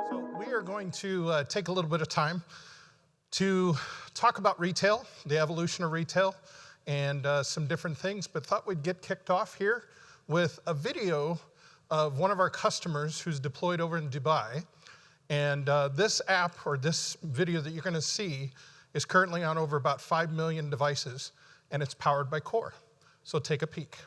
So we are going to take a little bit of time to talk about retail, the evolution of retail, and some different things, but thought we'd get kicked off here with a video of one of our customers who's deployed over in Dubai. And this app, or this video that you're gonna see, is currently on over about 5 million devices, and it's powered by Kore. So take a peek.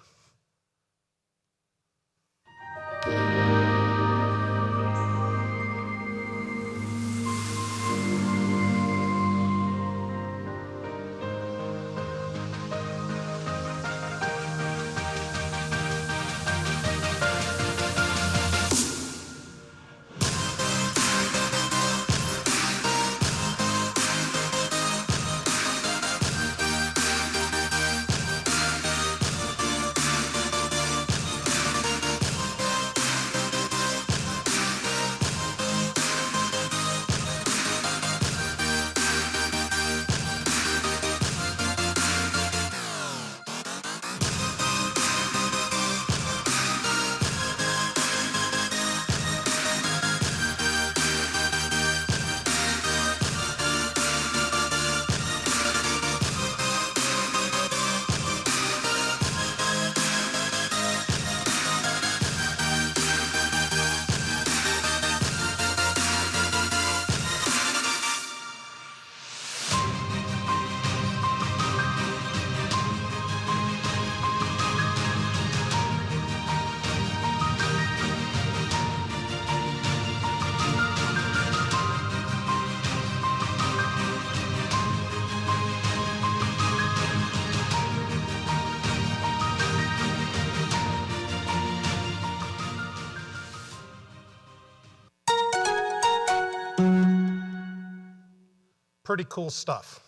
Pretty cool stuff.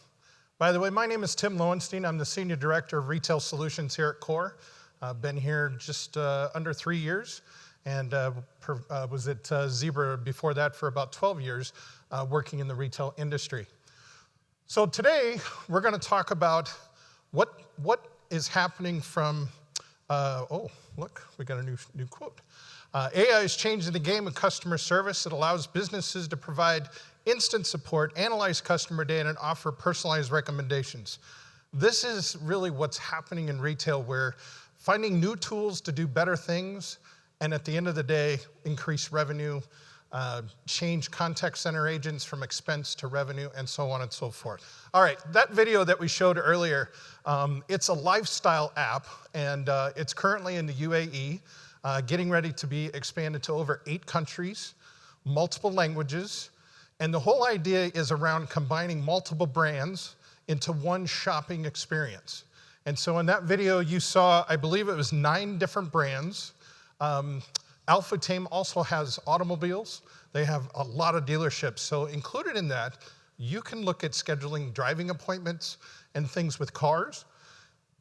By the way, my name is Tim Loenstein. I'm the Senior Director of Retail Solutions here at Kore. I've been here just under 3 years, and was at Zebra before that for about 12 years, working in the retail industry. So today, we're gonna talk about what is happening from, oh, look, we got a new quote. AI is changing the game of customer service. It allows businesses to provide instant support, analyze customer data, and offer personalized recommendations. This is really what's happening in retail, where finding new tools to do better things, and at the end of the day, increase revenue, change contact center agents from expense to revenue, and so on and so forth. All right, that video that we showed earlier, it's a lifestyle app, and it's currently in the UAE, getting ready to be expanded to over 8 countries, multiple languages, and the whole idea is around combining multiple brands into one shopping experience. And so in that video you saw, I believe it was 9 different brands. Alpha Team also has automobiles. They have a lot of dealerships. So included in that, you can look at scheduling driving appointments and things with cars,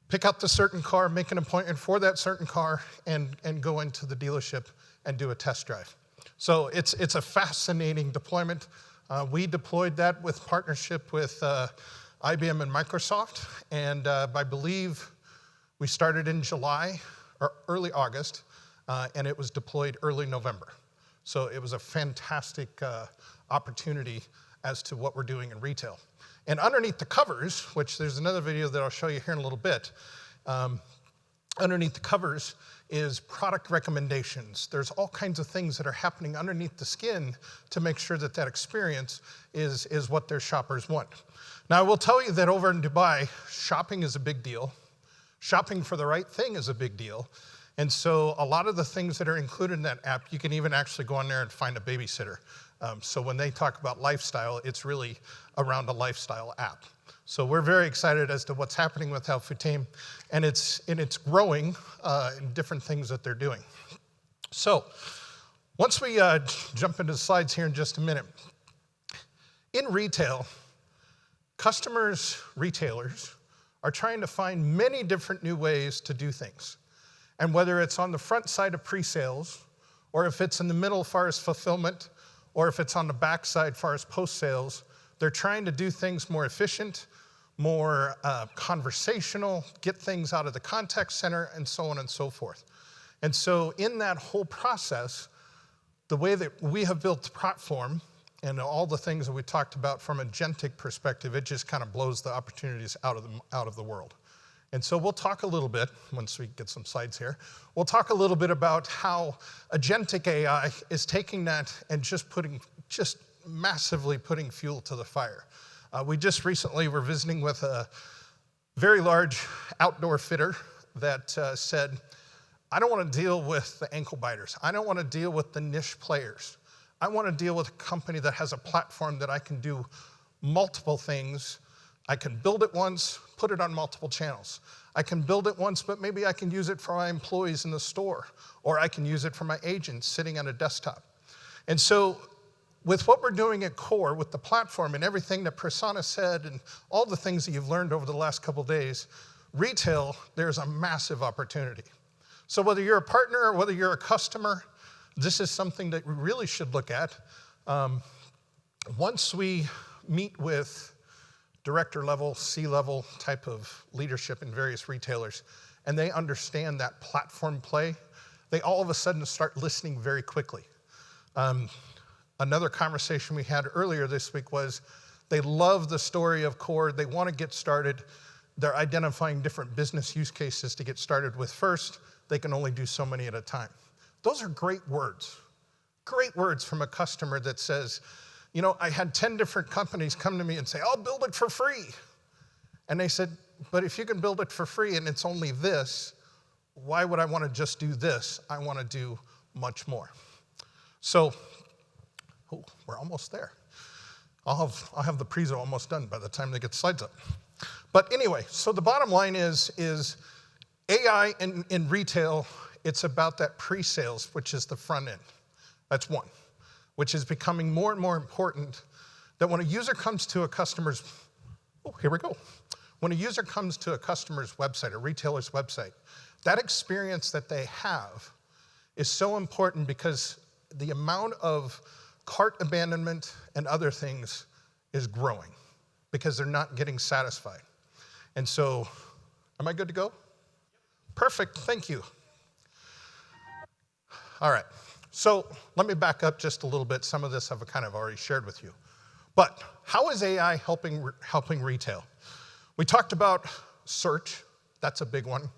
pick out the certain car, make an appointment for that certain car, and go into the dealership and do a test drive. So it's a fascinating deployment. We deployed that with partnership with IBM and Microsoft, and I believe we started in July or early August, and it was deployed early November. So it was a fantastic opportunity as to what we're doing in retail. And underneath the covers, which there's another video that I'll show you here in a little bit, underneath the covers is product recommendations. There's all kinds of things that are happening underneath the skin to make sure that that experience is what their shoppers want. Now, I will tell you that over in Dubai, shopping is a big deal. Shopping for the right thing is a big deal. And so a lot of the things that are included in that app, you can even actually go on there and find a babysitter. So when they talk about lifestyle, it's really around a lifestyle app. So we're very excited as to what's happening with Alpha Team, and it's growing in different things that they're doing. So once we jump into the slides here in just a minute, in retail, retailers are trying to find many different new ways to do things. And whether it's on the front side of pre-sales, or if it's in the middle as far as fulfillment, or if it's on the back side as far as post-sales, they're trying to do things more efficient, more conversational, get things out of the contact center, and so on and so forth. And so in that whole process, the way that we have built the platform and all the things that we talked about from a agentic perspective, it just kind of blows the opportunities out of the world. And so we'll talk a little bit, once we get some slides here, we'll talk a little bit about how Agentic AI is taking that and just massively putting fuel to the fire. We just recently were visiting with a very large outdoor fitter that said, I don't want to deal with the ankle biters. I don't want to deal with the niche players. I want to deal with a company that has a platform that I can do multiple things. I can build it once, put it on multiple channels. I can build it once, but maybe I can use it for my employees in the store, or I can use it for my agents sitting on a desktop. And so with what we're doing at Kore, with the platform and everything that Prasanna said and all the things that you've learned over the last couple of days, retail, there's a massive opportunity. So whether you're a partner or whether you're a customer, this is something that we really should look at. Once we meet with director level, C-level type of leadership in various retailers, and they understand that platform play, they all of a sudden start listening very quickly. Another conversation we had earlier this week was they love the story of Kore. They want to get started. They're identifying different business use cases to get started with first. They can only do so many at a time. Those are great words from a customer that says, you know, I had 10 different companies come to me and say, I'll build it for free. And they said, but if you can build it for free and it's only this, why would I want to just do this? I want to do much more. So, we're almost there. I'll have the prezo almost done by the time they get the slides up. But anyway, so the bottom line is AI in retail, it's about that pre-sales, which is the front end. That's one, which is becoming more and more important, that when a user comes to a customer's, When a user comes to a customer's website, a retailer's website, that experience that they have is so important because the amount of cart abandonment and other things is growing because they're not getting satisfied. And so, am I good to go? Perfect, thank you. All right, so let me back up just a little bit. Some of this I've kind of already shared with you. But how is AI helping retail? We talked about search, that's a big one.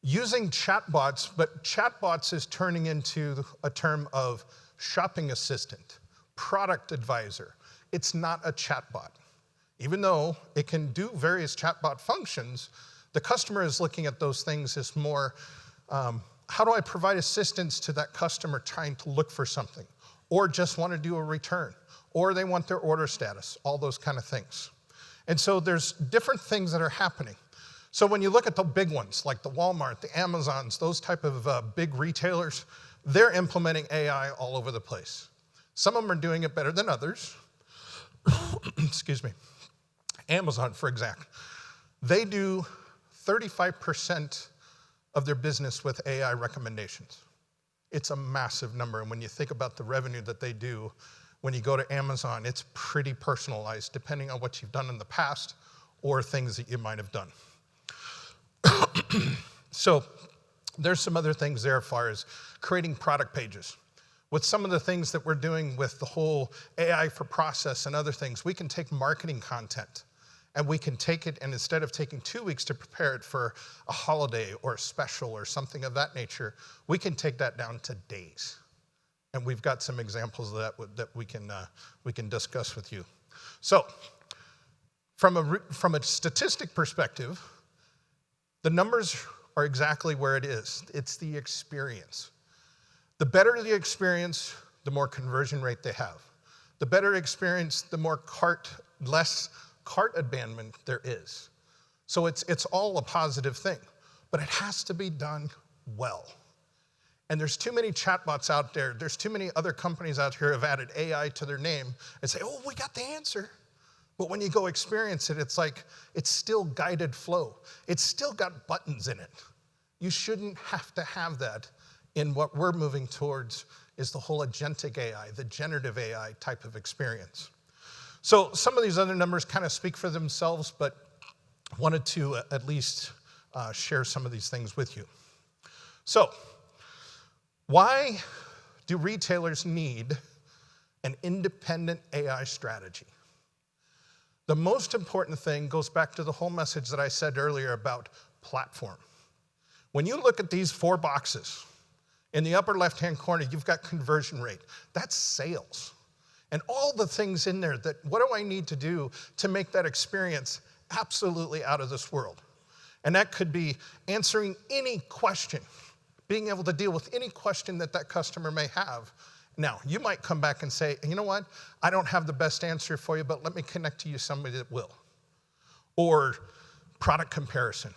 Using chatbots, but chatbots is turning into a term of shopping assistant, product advisor. It's not a chatbot. Even though it can do various chatbot functions, the customer is looking at those things as more, how do I provide assistance to that customer trying to look for something, or just want to do a return, or they want their order status, all those kind of things. And so there's different things that are happening. So when you look at the big ones, like the Walmart, the Amazons, those type of big retailers, they're implementing AI all over the place. Some of them are doing it better than others. Excuse me. Amazon, for example, they do 35% of their business with AI recommendations. It's a massive number, and when you think about the revenue that they do, when you go to Amazon, it's pretty personalized, depending on what you've done in the past or things that you might have done. So there's some other things there as far as creating product pages. With some of the things that we're doing with the whole AI for process and other things, we can take marketing content and we can take it, and instead of taking 2 weeks to prepare it for a holiday or a special or something of that nature, we can take that down to days. And we've got some examples of that we can discuss with you. So from a statistic perspective, the numbers are exactly where it is. It's the experience. The better the experience, the more conversion rate they have. The better experience, the more less cart abandonment there is. So it's all a positive thing, but it has to be done well. And there's too many chatbots out there. There's too many other companies out here have added AI to their name and say, oh, we got the answer. But when you go experience it, it's like, it's still guided flow. It's still got buttons in it. You shouldn't have to have that in what we're moving towards is the whole agentic AI, the generative AI type of experience. So some of these other numbers kind of speak for themselves, but wanted to at least share some of these things with you. So, why do retailers need an independent AI strategy? The most important thing goes back to the whole message that I said earlier about platform. When you look at these 4 boxes, in the upper left-hand corner, you've got conversion rate. That's sales. And all the things in there that, what do I need to do to make that experience absolutely out of this world? And that could be answering any question, being able to deal with any question that that customer may have. Now, you might come back and say, you know what? I don't have the best answer for you, but let me connect to you somebody that will. Or product comparison.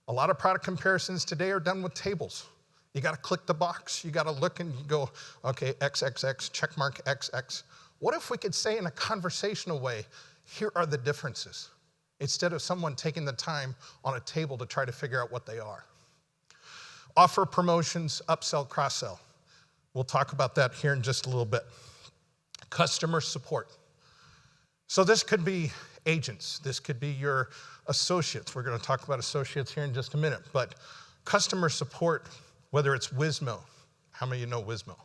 A lot of product comparisons today are done with tables. You got to click the box. You got to look and you go, okay, XXX, check mark XX. What if we could say in a conversational way, here are the differences, instead of someone taking the time on a table to try to figure out what they are? Offer promotions, upsell, cross-sell. We'll talk about that here in just a little bit. Customer support. So this could be agents. This could be your associates. We're going to talk about associates here in just a minute. But customer support, whether it's Wizmo. How many of you know Wizmo?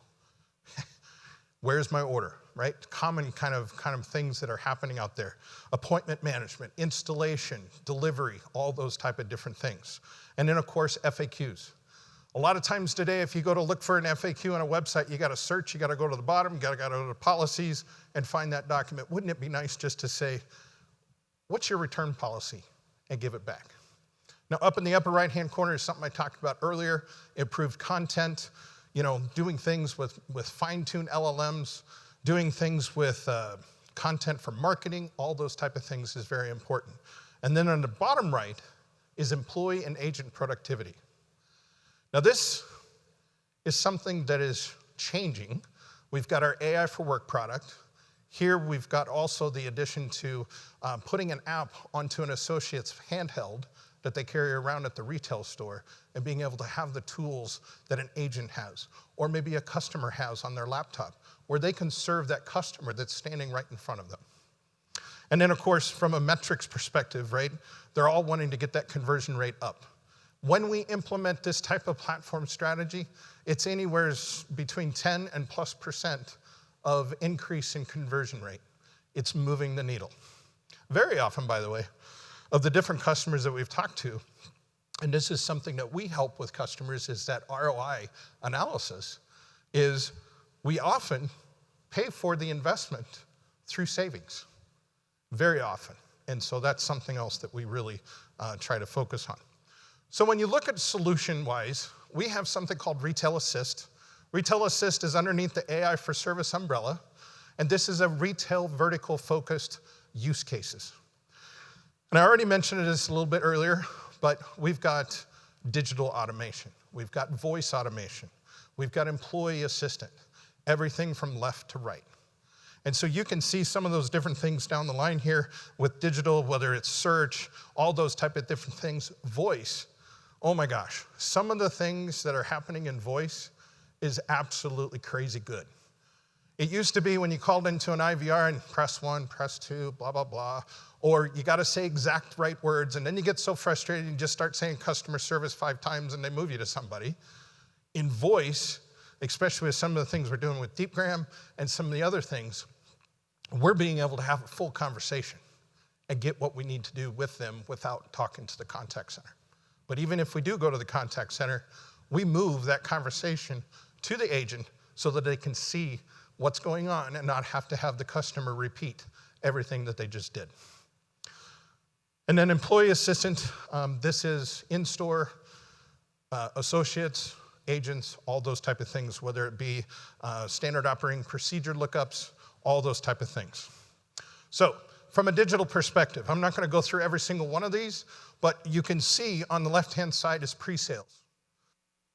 Where's my order, right? Common kind of things that are happening out there. Appointment management, installation, delivery, all those type of different things. And then, of course, FAQs. A lot of times today, if you go to look for an FAQ on a website, you got to search, you got to go to the bottom, you got to go to policies and find that document. Wouldn't it be nice just to say, what's your return policy, and give it back? Now, up in the upper right-hand corner is something I talked about earlier, improved content, doing things with fine-tuned LLMs, doing things with content for marketing, all those type of things is very important. And then on the bottom right is employee and agent productivity. Now, this is something that is changing. We've got our AI for Work product. Here, we've got also the addition to putting an app onto an associate's handheld that they carry around at the retail store and being able to have the tools that an agent has, or maybe a customer has on their laptop, where they can serve that customer that's standing right in front of them. And then, of course, from a metrics perspective, right, they're all wanting to get that conversion rate up. When we implement this type of platform strategy, it's anywhere between 10 and +% of increase in conversion rate. It's moving the needle. Very often, by the way, of the different customers that we've talked to, and this is something that we help with customers, is that ROI analysis, is we often pay for the investment through savings, very often. And so that's something else that we really try to focus on. So when you look at solution-wise, we have something called Retail Assist. Retail Assist is underneath the AI for Service umbrella, and this is a retail vertical-focused use cases. And I already mentioned this a little bit earlier, but we've got digital automation. We've got voice automation. We've got employee assistant, everything from left to right. And so you can see some of those different things down the line here with digital, whether it's search, all those type of different things. Voice. Oh my gosh, some of the things that are happening in voice is absolutely crazy good. It used to be when you called into an IVR and press 1, press 2, blah, blah, blah, or you gotta say exact right words, and then you get so frustrated you just start saying customer service 5 times and they move you to somebody. In voice, especially with some of the things we're doing with DeepGram and some of the other things, we're being able to have a full conversation and get what we need to do with them without talking to the contact center. But even if we do go to the contact center, we move that conversation to the agent so that they can see what's going on and not have to have the customer repeat everything that they just did. And then employee assistant, this is in-store, associates, agents, all those type of things, whether it be standard operating procedure lookups, all those type of things. So from a digital perspective, I'm not going to go through every single one of these, but you can see on the left-hand side is pre-sales,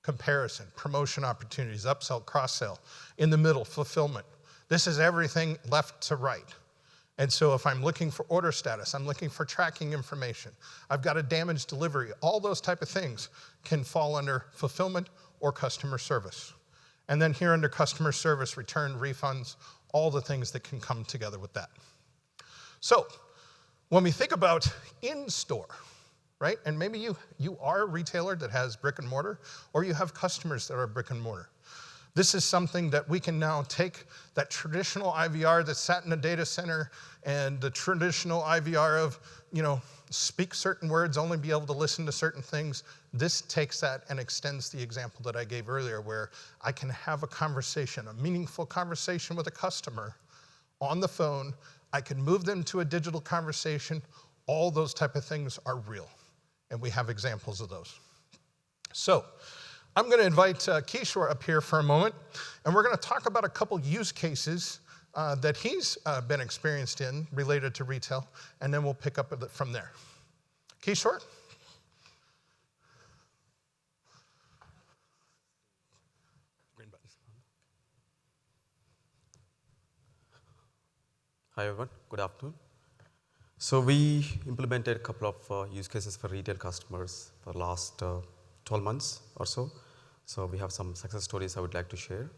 comparison, promotion opportunities, upsell, cross-sell. In the middle, fulfillment. This is everything left to right. And so if I'm looking for order status, I'm looking for tracking information, I've got a damaged delivery, all those type of things can fall under fulfillment or customer service. And then here under customer service, return, refunds, all the things that can come together with that. So when we think about in-store, right? And maybe you are a retailer that has brick and mortar, or you have customers that are brick and mortar. This is something that we can now take that traditional IVR that sat in a data center and the traditional IVR of, speak certain words, only be able to listen to certain things. This takes that and extends the example that I gave earlier where I can have a conversation, a meaningful conversation with a customer on the phone. I can move them to a digital conversation. All those type of things are real, and we have examples of those. So I'm going to invite Keshaw up here for a moment, and we're going to talk about a couple use cases that he's been experienced in related to retail, and then we'll pick up from there. Keshaw? Green button. Hi everyone, good afternoon. So we implemented a couple of use cases for retail customers for the last 12 months or so. So we have some success stories I would like to share.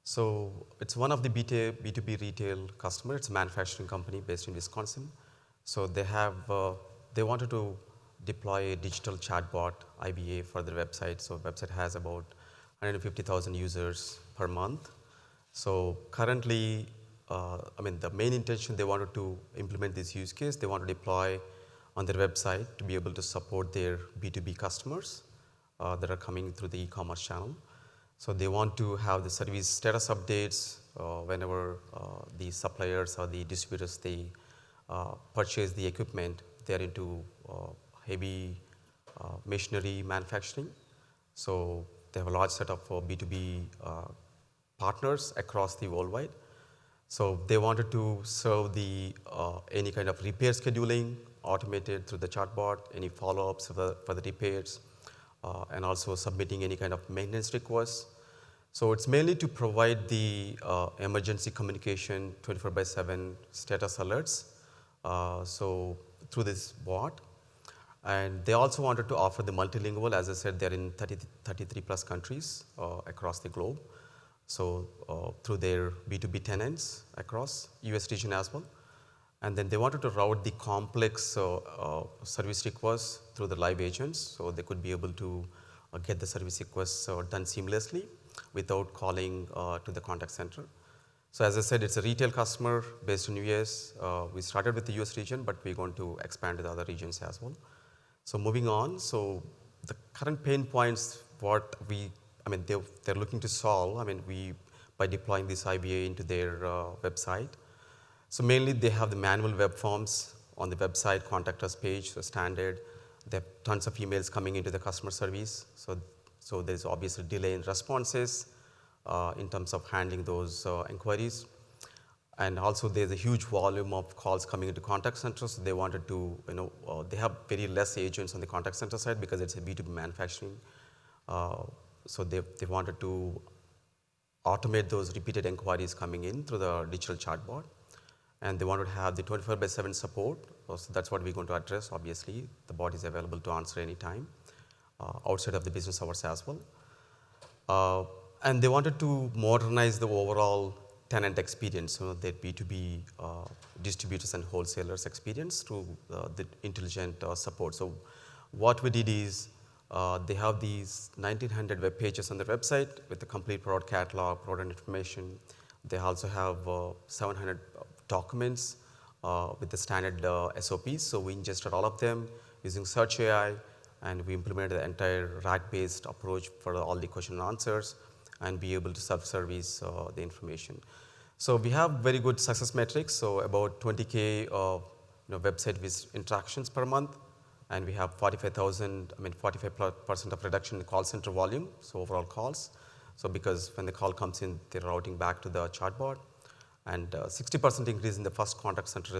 So it's one of the B2B retail customer. It's a manufacturing company based in Wisconsin. So they wanted to deploy a digital chatbot, IBA, for their website. So the website has about 150,000 users per month. So currently, the main intention, they wanted to implement this use case. They want to deploy on their website to be able to support their B2B customers that are coming through the e-commerce channel. So they want to have the service status updates whenever the suppliers or the distributors, they purchase the equipment. They're into heavy machinery manufacturing. So they have a large set of B2B partners across the worldwide. So they wanted to serve the any kind of repair scheduling automated through the chatbot, any follow-ups for the repairs, and also submitting any kind of maintenance requests. So it's mainly to provide the emergency communication 24/7 status alerts so through this bot. And they also wanted to offer the multilingual. As I said, they're in 33 plus countries across the globe. So through their B2B tenants across US region as well. And then they wanted to route the complex service requests through the live agents, so they could be able to get the service requests done seamlessly without calling to the contact center. So as I said, it's a retail customer based in US. We started with the US region, but we're going to expand to the other regions as well. So moving on, so the current pain points, they're looking to solve, by deploying this IBA into their website. So mainly they have the manual web forms on the website, contact us page, so standard. They have tons of emails coming into the customer service. So there's obviously delay in responses in terms of handling those inquiries. And also there's a huge volume of calls coming into contact centers. So they wanted to, they have very less agents on the contact center side because it's a B2B manufacturing. So they wanted to automate those repeated inquiries coming in through the digital chatbot. And they wanted to have the 24/7 support. So that's what we're going to address, obviously. The bot is available to answer anytime outside of the business hours as well. And they wanted to modernize the overall tenant experience, their B2B distributors and wholesalers experience through the intelligent support. So what we did is they have these 1,900 web pages on their website with the complete product catalog, product information. They also have 700 documents with the standard SOPs. So we ingested all of them using Search AI, and we implemented the entire RAG-based approach for all the question and answers and be able to self-service the information. So we have very good success metrics. So about 20K website interactions per month, and we have 45% of reduction in call center volume, so overall calls. So because when the call comes in, they're routing back to the chatbot, and 60% increase in the first contact center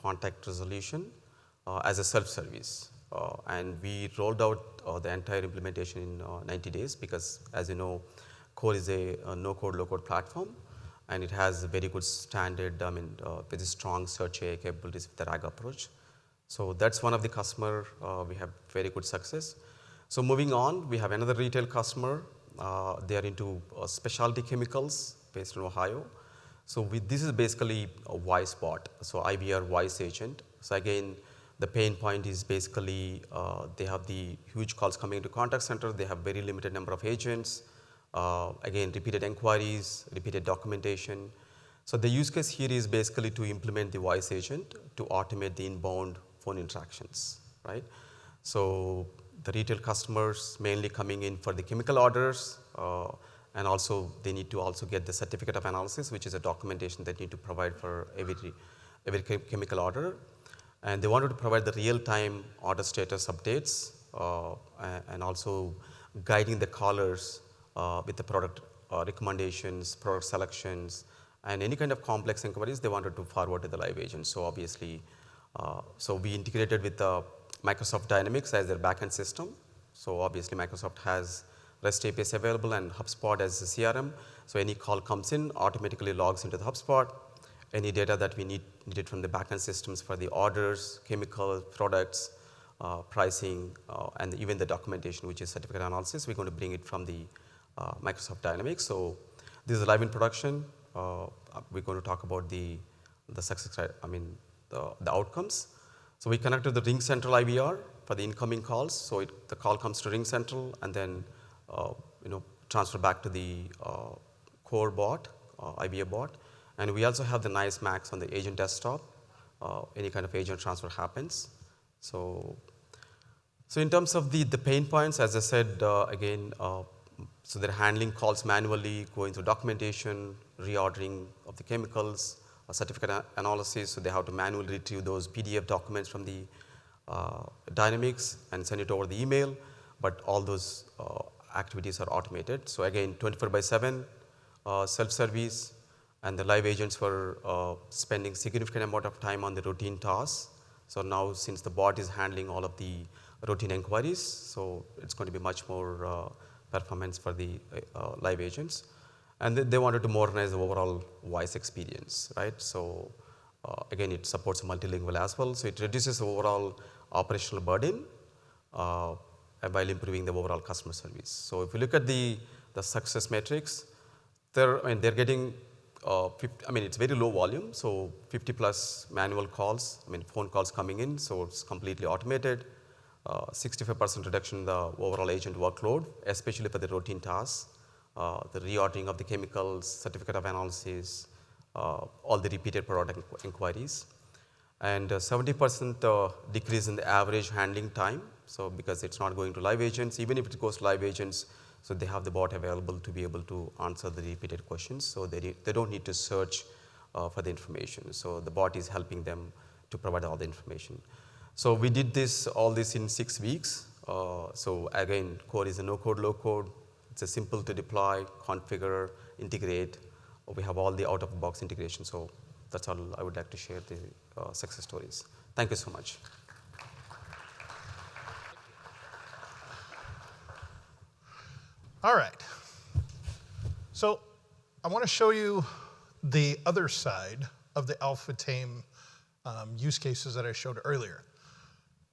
contact resolution as a self-service. And we rolled out the entire implementation in 90 days because, as you know, Kore is a no-code, low-code platform, and it has a very good standard, very strong search AI capabilities with the RAG approach. So that's one of the customer, we have very good success. So moving on, we have another retail customer. They are into specialty chemicals based in Ohio. So this is basically a voice bot, so IVR voice agent. So again, The pain point is basically they have the huge calls coming into contact center. They have very limited number of agents. Again, repeated inquiries, repeated documentation. So the use case here is basically to implement the voice agent to automate the inbound phone interactions, right? So the retail customers mainly coming in for the chemical orders, and also they need to also get the certificate of analysis, which is a documentation they need to provide for every chemical order. And they wanted to provide the real-time order status updates and also guiding the callers with the product recommendations, product selections, and any kind of complex inquiries they wanted to forward to the live agent. So obviously, so we integrated with Microsoft Dynamics as their backend system. So obviously Microsoft has REST APIs available and HubSpot as the CRM. So any call comes in, automatically logs into the HubSpot. Any data that we needed from the backend systems for the orders, chemical products, pricing, and even the documentation, which is certificate analysis, we're going to bring it from the Microsoft Dynamics. So this is live in production. We're going to talk about the success, the outcomes. So we connected the Ring Central IVR for the incoming calls. So the call comes to Ring Central and then transfer back to the core bot, IVR bot. And we also have the nice Max on the agent desktop. Any kind of agent transfer happens. So in terms of the pain points, as I said, again, so they're handling calls manually, going through documentation, reordering of the chemicals, certificate analysis. So they have to manually retrieve those PDF documents from the Dynamics and send it over the email. But all those activities are automated. So again, 24/7 self-service, and the live agents were spending significant amount of time on the routine tasks. So now, since the bot is handling all of the routine inquiries, so it's going to be much more performance for the live agents. And they wanted to modernize the overall voice experience, right? So again, it supports multilingual as well. So it reduces the overall operational burden while improving the overall customer service. So if you look at the success metrics, they're getting it's very low volume, so 50 plus manual calls, phone calls coming in, so it's completely automated. 65% reduction in the overall agent workload, especially for the routine tasks, the reordering of the chemicals, certificate of analysis, all the repeated product inquiries. And 70% decrease in the average handling time, so because it's not going to live agents, even if it goes to live agents, so they have the bot available to be able to answer the repeated questions, so they don't need to search for the information. So the bot is helping them to provide all the information. So we did all this in 6 weeks. So again, Kore is a no-code, low-code. It's a simple to deploy, configure, integrate. We have all the out-of-the-box integration. So that's all I would like to share the success stories. Thank you so much. All right. So I want to show you the other side of the alpha tame use cases that I showed earlier.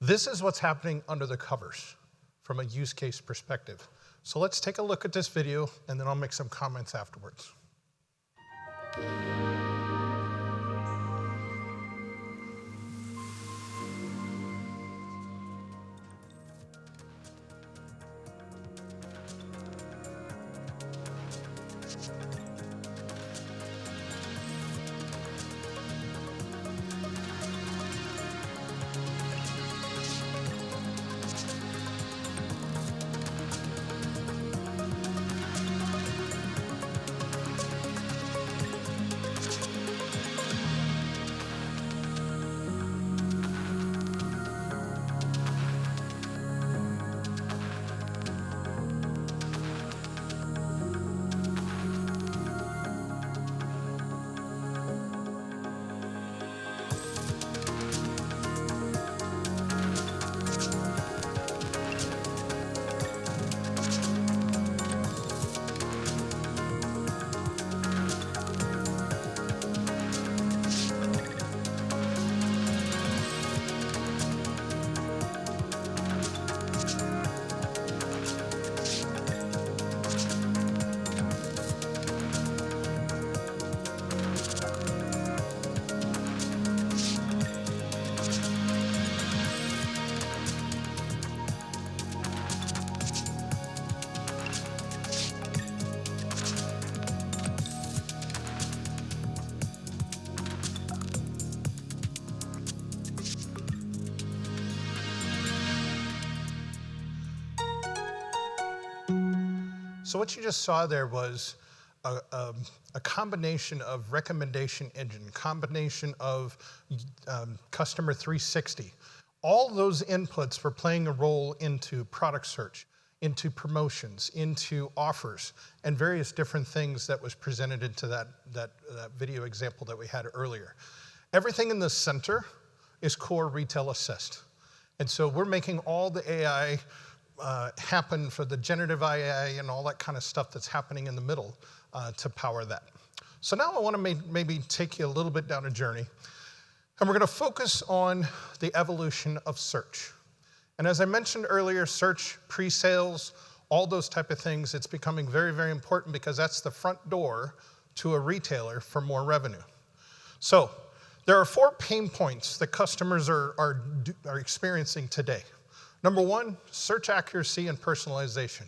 This is what's happening under the covers from a use case perspective. So let's take a look at this video, and then I'll make some comments afterwards. So what you just saw there was a combination of recommendation engine, combination of customer 360. All those inputs were playing a role into product search, into promotions, into offers, and various different things that was presented into that video example that we had earlier. Everything in the center is Kore Retail Assist. And so we're making all the AI happen for the generative AI and all that kind of stuff that's happening in the middle to power that. So now I want to maybe take you a little bit down a journey. And we're going to focus on the evolution of search. And as I mentioned earlier, search, pre-sales, all those type of things, it's becoming very, very important because that's the front door to a retailer for more revenue. So there are 4 pain points that customers are experiencing today. Number 1, search accuracy and personalization.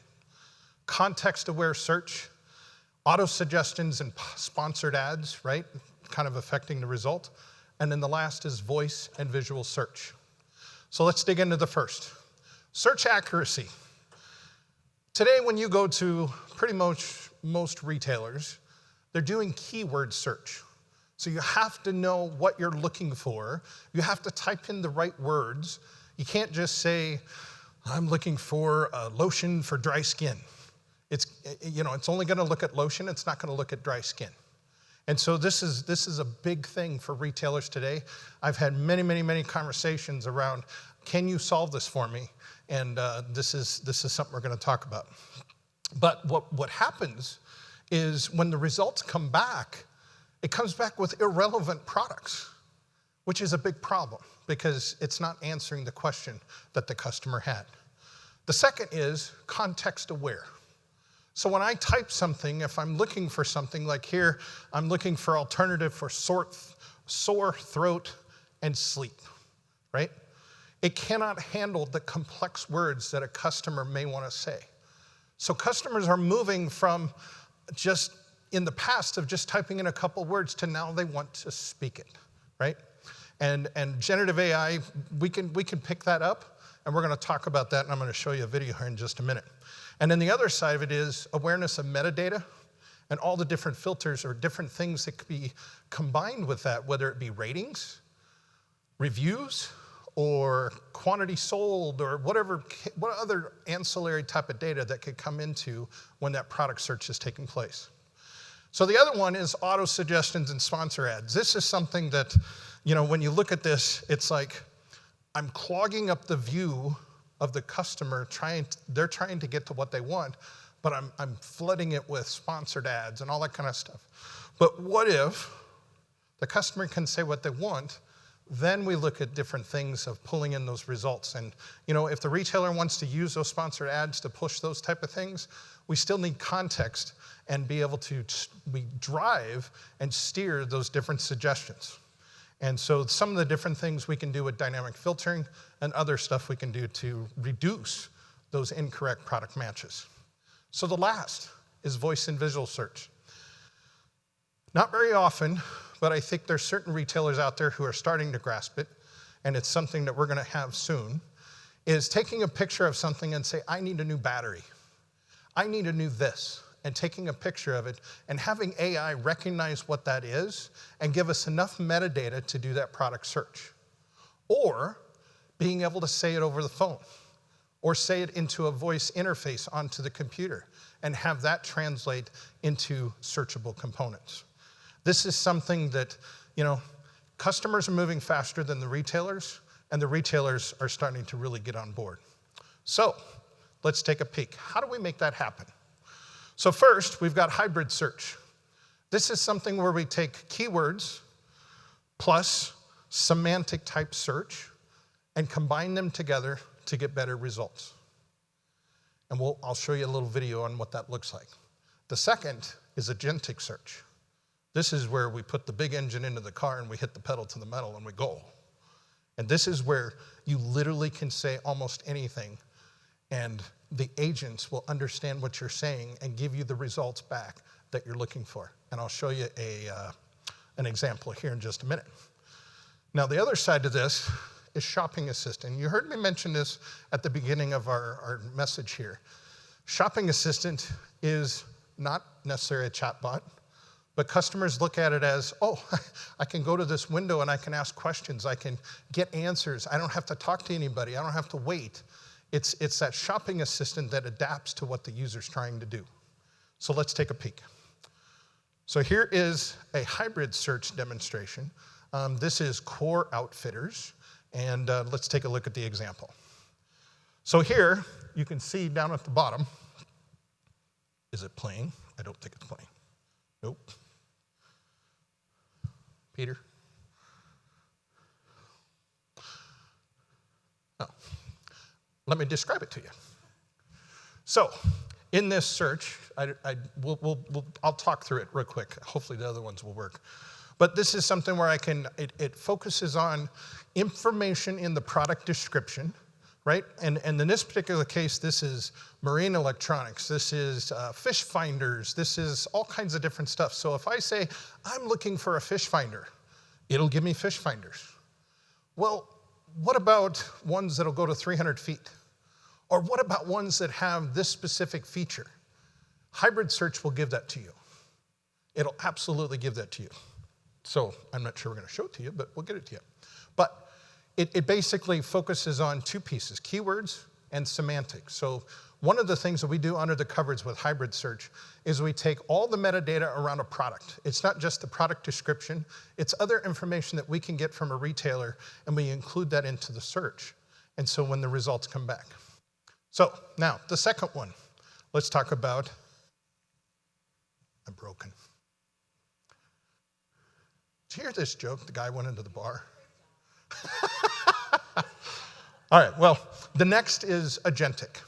Context-aware search, auto-suggestions and sponsored ads, right? Kind of affecting the result. And then the last is voice and visual search. So let's dig into the first. Search accuracy. Today, when you go to pretty much most retailers, they're doing keyword search. So you have to know what you're looking for. You have to type in the right words. You can't just say, I'm looking for a lotion for dry skin. It's only going to look at lotion. It's not going to look at dry skin. And so this is a big thing for retailers today. I've had many, many, many conversations around, can you solve this for me? And this is something we're going to talk about. But what happens is when the results come back, it comes back with irrelevant products, which is a big problem because it's not answering the question that the customer had. The second is context aware. So when I type something, if I'm looking for something like here, I'm looking for alternative for sore throat and sleep, right? It cannot handle the complex words that a customer may want to say. So customers are moving from just in the past of just typing in a couple words to now they want to speak it, right? And generative AI, we can pick that up, and we're going to talk about that, and I'm going to show you a video here in just a minute. And then the other side of it is awareness of metadata and all the different filters or different things that could be combined with that, whether it be ratings, reviews, or quantity sold, or what other ancillary type of data that could come into when that product search is taking place. So the other one is auto suggestions and sponsor ads. This is something that, when you look at this, it's like I'm clogging up the view of the customer. They're trying to get to what they want, but I'm flooding it with sponsored ads and all that kind of stuff. But what if the customer can say what they want? Then we look at different things of pulling in those results. And if the retailer wants to use those sponsored ads to push those type of things, we still need context and be able to drive and steer those different suggestions. And so some of the different things we can do with dynamic filtering and other stuff we can do to reduce those incorrect product matches. So the last is voice and visual search. Not very often, but I think there's certain retailers out there who are starting to grasp it, and it's something that we're going to have soon, is taking a picture of something and say, I need a new battery. I need a new this. And taking a picture of it and having AI recognize what that is and give us enough metadata to do that product search. Or being able to say it over the phone or say it into a voice interface onto the computer and have that translate into searchable components. This is something that, customers are moving faster than the retailers, and the retailers are starting to really get on board. So let's take a peek. How do we make that happen? So first, we've got hybrid search. This is something where we take keywords plus semantic type search and combine them together to get better results. And I'll show you a little video on what that looks like. The second is agentic search. This is where we put the big engine into the car and we hit the pedal to the metal and we go. And this is where you literally can say almost anything and the agents will understand what you're saying and give you the results back that you're looking for. And I'll show you an example here in just a minute. Now, the other side of this is shopping assistant. You heard me mention this at the beginning of our message here. Shopping Assistant is not necessarily a chatbot, but customers look at it as, oh, I can go to this window and I can ask questions. I can get answers. I don't have to talk to anybody. I don't have to wait. It's that shopping assistant that adapts to what the user's trying to do. So let's take a peek. So here is a hybrid search demonstration. This is Core Outfitters, and let's take a look at the example. So here, you can see down at the bottom, is it playing? I don't think it's playing. Nope. Peter? Oh. Let me describe it to you. So, in this search, I'll talk through it real quick. Hopefully the other ones will work. But this is something where it focuses on information in the product description, right? And in this particular case, this is marine electronics, this is fish finders, this is all kinds of different stuff. So if I say, I'm looking for a fish finder, it'll give me fish finders. Well, what about ones that'll go to 300 feet? Or what about ones that have this specific feature? Hybrid search will give that to you. It'll absolutely give that to you. So I'm not sure we're going to show it to you, but we'll get it to you. But it basically focuses on two pieces, keywords and semantic. So one of the things that we do under the covers with hybrid search is we take all the metadata around a product. It's not just the product description, it's other information that we can get from a retailer, and we include that into the search. And so when the results come back. So now, the second one, let's talk about, I'm broken. Did you hear this joke? The guy went into the bar. All right, well, the next is agentic.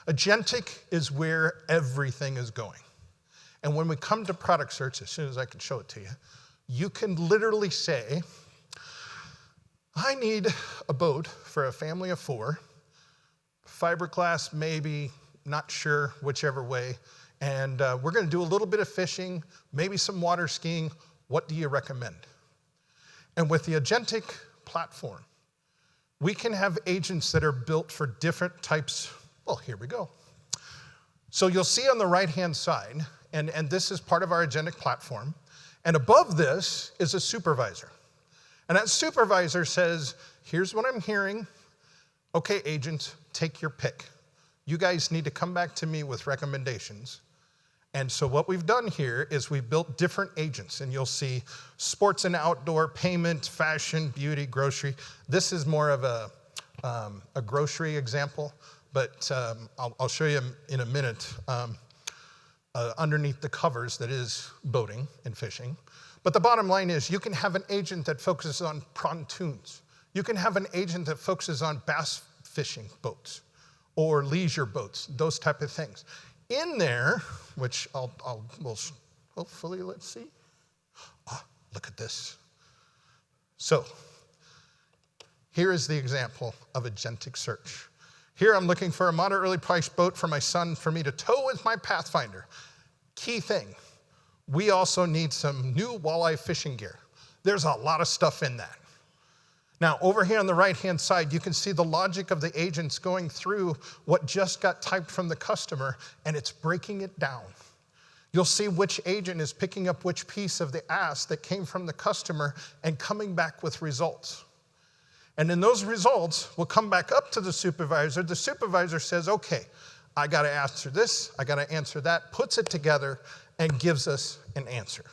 Agentic is where everything is going. And when we come to product search, as soon as I can show it to you, you can literally say, I need a boat for a family of 4, fiberglass maybe, not sure, whichever way, and we're gonna do a little bit of fishing, maybe some water skiing. What do you recommend? And with the agentic platform, we can have agents that are built for different types. Well, here we go. So you'll see on the right-hand side, and this is part of our agentic platform, and above this is a supervisor. And that supervisor says, here's what I'm hearing. Okay, agent, take your pick. You guys need to come back to me with recommendations. And so what we've done here is we've built different agents, and you'll see sports and outdoor, payment, fashion, beauty, grocery. This is more of a grocery example, but I'll show you in a minute underneath the covers that is boating and fishing. But the bottom line is you can have an agent that focuses on pontoons. You can have an agent that focuses on bass fishing boats or leisure boats, those type of things. In there, which we'll hopefully, let's see. Oh, look at this. So here is the example of agentic search. Here I'm looking for a moderately priced boat for my son for me to tow with my Pathfinder. Key thing, we also need some new walleye fishing gear. There's a lot of stuff in that. Now, over here on the right-hand side, you can see the logic of the agents going through what just got typed from the customer, and it's breaking it down. You'll see which agent is picking up which piece of the ask that came from the customer and coming back with results. And then those results will come back up to the supervisor. The supervisor says, okay, I got to answer this, I got to answer that, puts it together, and gives us an answer.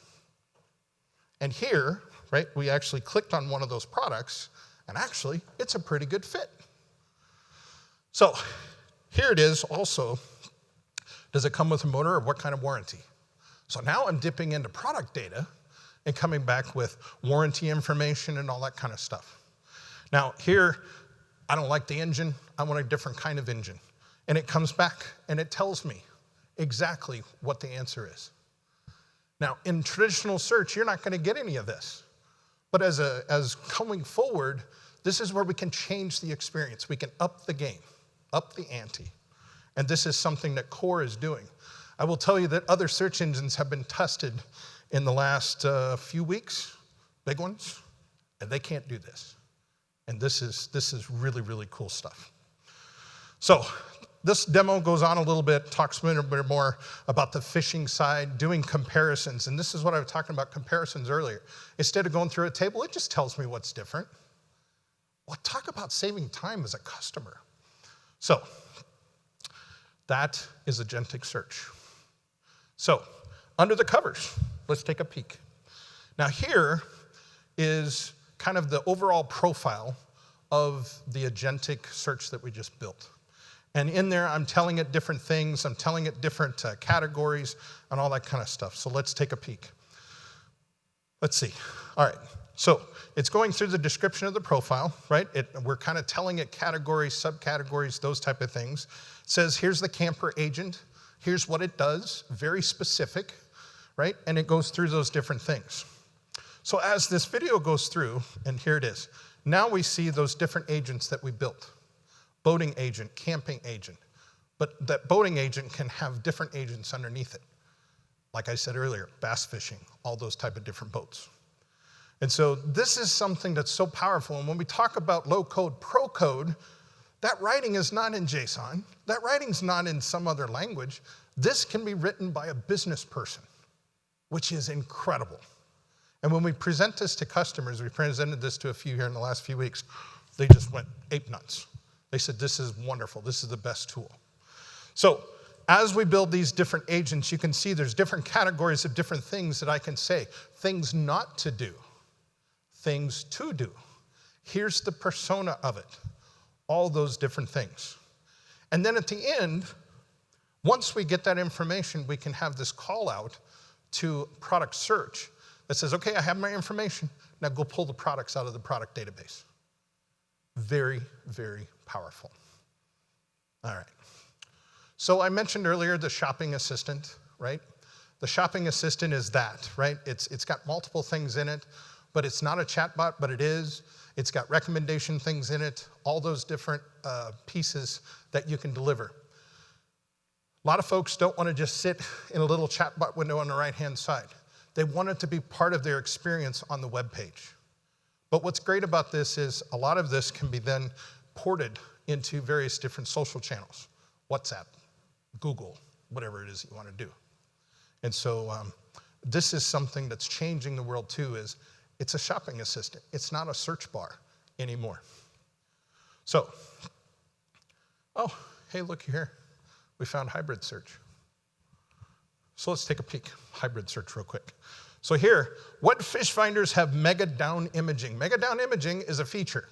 And here, right, we actually clicked on one of those products, and actually, it's a pretty good fit. So here it is also. Does it come with a motor or what kind of warranty? So now I'm dipping into product data and coming back with warranty information and all that kind of stuff. Now here, I don't like the engine. I want a different kind of engine. And it comes back and it tells me exactly what the answer is. Now, in traditional search, you're not going to get any of this. But as coming forward, this is where we can change the experience. We can up the game, up the ante. And this is something that Core is doing. I will tell you that other search engines have been tested in the last few weeks, big ones, and they can't do this. And this is really, really cool stuff. So this demo goes on a little bit, talks a little bit more about the fishing side, doing comparisons. And this is what I was talking about, comparisons earlier. Instead of going through a table, it just tells me what's different. Well, talk about saving time as a customer. So that is agentic search. So under the covers, let's take a peek. Now here is kind of the overall profile of the agentic search that we just built. And in there, I'm telling it different things. I'm telling it different categories and all that kind of stuff. So let's take a peek. Let's see. All right. So it's going through the description of the profile, right? We're kind of telling it categories, subcategories, those type of things. It says, here's the camper agent. Here's what it does. Very specific, right? And it goes through those different things. So as this video goes through, and here it is, now we see those different agents that we built. Boating agent, camping agent. But that boating agent can have different agents underneath it. Like I said earlier, bass fishing, all those type of different boats. And so this is something that's so powerful. And when we talk about low code, pro code, that writing is not in JSON. That writing's not in some other language. This can be written by a business person, which is incredible. And when we present this to customers, we presented this to a few here in the last few weeks, they just went ape nuts. They said, this is wonderful. This is the best tool. So as we build these different agents, you can see there's different categories of different things that I can say. Things not to do. Things to do. Here's the persona of it. All those different things. And then at the end, once we get that information, we can have this call out to product search that says, okay, I have my information. Now go pull the products out of the product database. Very, very powerful. All right. So I mentioned earlier the shopping assistant, right? The shopping assistant is that, right? It's got multiple things in it, but it's not a chatbot, but it is. It's got recommendation things in it, all those different pieces that you can deliver. A lot of folks don't want to just sit in a little chatbot window on the right-hand side. They want it to be part of their experience on the web page. But what's great about this is a lot of this can be then ported into various different social channels, WhatsApp, Google, whatever it is you want to do. And so this is something that's changing the world too, is it's a shopping assistant. It's not a search bar anymore. So, oh, hey, look here. We found hybrid search. So let's take a peek, hybrid search real quick. So here, what fish finders have mega down imaging? Mega down imaging is a feature,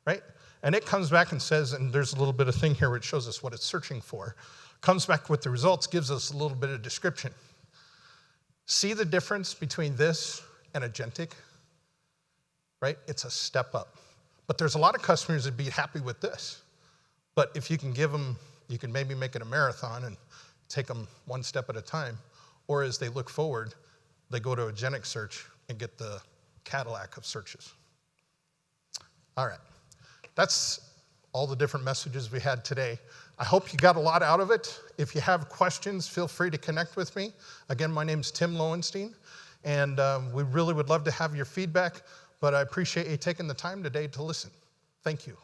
right? And it comes back and says, and there's a little bit of thing here where it shows us what it's searching for. Comes back with the results, gives us a little bit of description. See the difference between this and agentic? Right? It's a step up. But there's a lot of customers that'd be happy with this. But if you can give them, you can maybe make it a marathon and take them one step at a time. Or as they look forward, they go to agentic search and get the Cadillac of searches. All right. That's all the different messages we had today. I hope you got a lot out of it. If you have questions, feel free to connect with me. Again, my name's Tim Loenstein, and we really would love to have your feedback. But I appreciate you taking the time today to listen. Thank you.